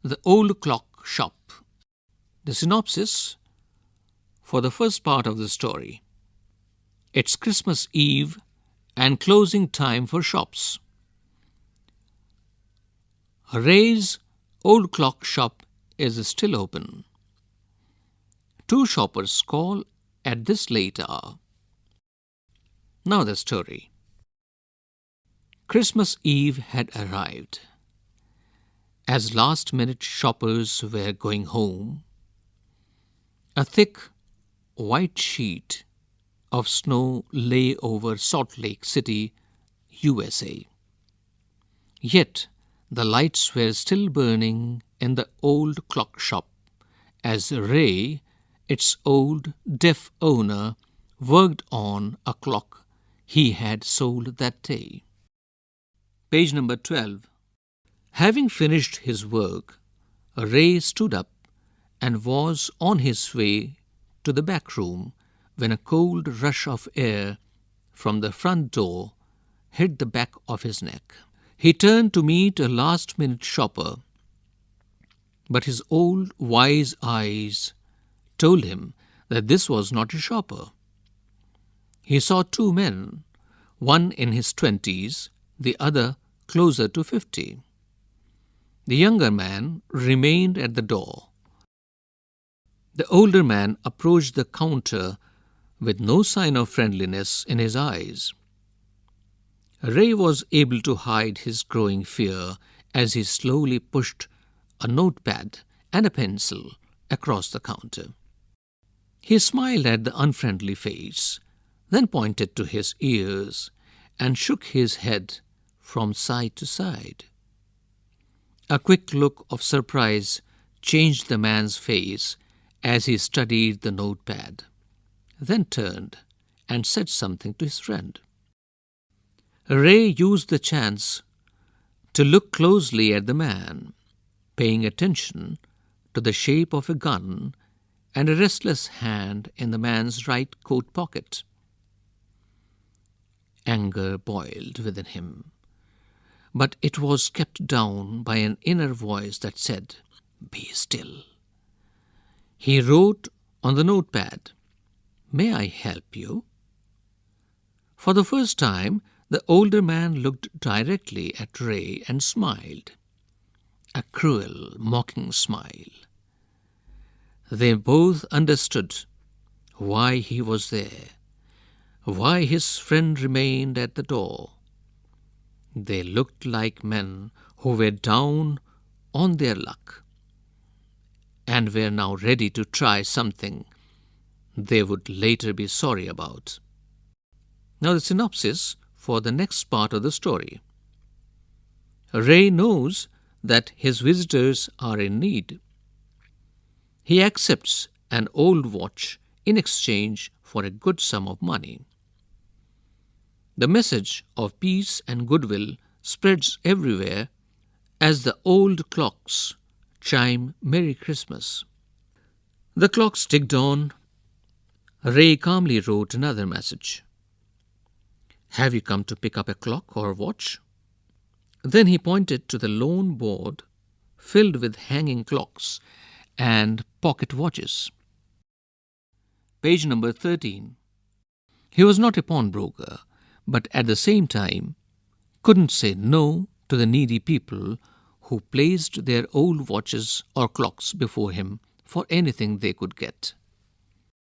The Old Clock Shop. The synopsis for the first part of the story. It's Christmas Eve and closing time for shops. Ray's old clock shop is still open. Two shoppers call at this late hour. Now the story. Christmas Eve had arrived. As last-minute shoppers were going home, a thick, white sheet of snow lay over Salt Lake City, USA. Yet the lights were still burning in the old clock shop as Ray, its old, deaf owner, worked on a clock he had sold that day. Page number 12. Having finished his work, Ray stood up and was on his way to the back room when a cold rush of air from the front door hit the back of his neck. He turned to meet a last-minute shopper, but his old, wise eyes told him that this was not a shopper. He saw two men, one in his 20s, the other closer to 50. The younger man remained at the door. The older man approached the counter with no sign of friendliness in his eyes. Ray was able to hide his growing fear as he slowly pushed a notepad and a pencil across the counter. He smiled at the unfriendly face, then pointed to his ears and shook his head from side to side. A quick look of surprise changed the man's face as he studied the notepad, then turned and said something to his friend. Ray used the chance to look closely at the man, paying attention to the shape of a gun and a restless hand in the man's right coat pocket. Anger boiled within him, but it was kept down by an inner voice that said, "Be still." He wrote on the notepad, "May I help you?" For the first time, the older man looked directly at Ray and smiled, a cruel, mocking smile. They both understood why he was there, why his friend remained at the door. They looked like men who were down on their luck and were now ready to try something they would later be sorry about. Now the synopsis for the next part of the story. Ray knows that his visitors are in need. He accepts an old watch in exchange for a good sum of money. The message of peace and goodwill spreads everywhere as the old clocks chime Merry Christmas. The clocks ticked on. Ray calmly wrote another message. "Have you come to pick up a clock or watch?" Then he pointed to the lone board filled with hanging clocks and pocket watches. Page number 13. He was not a pawnbroker, but at the same time couldn't say no to the needy people who placed their old watches or clocks before him for anything they could get.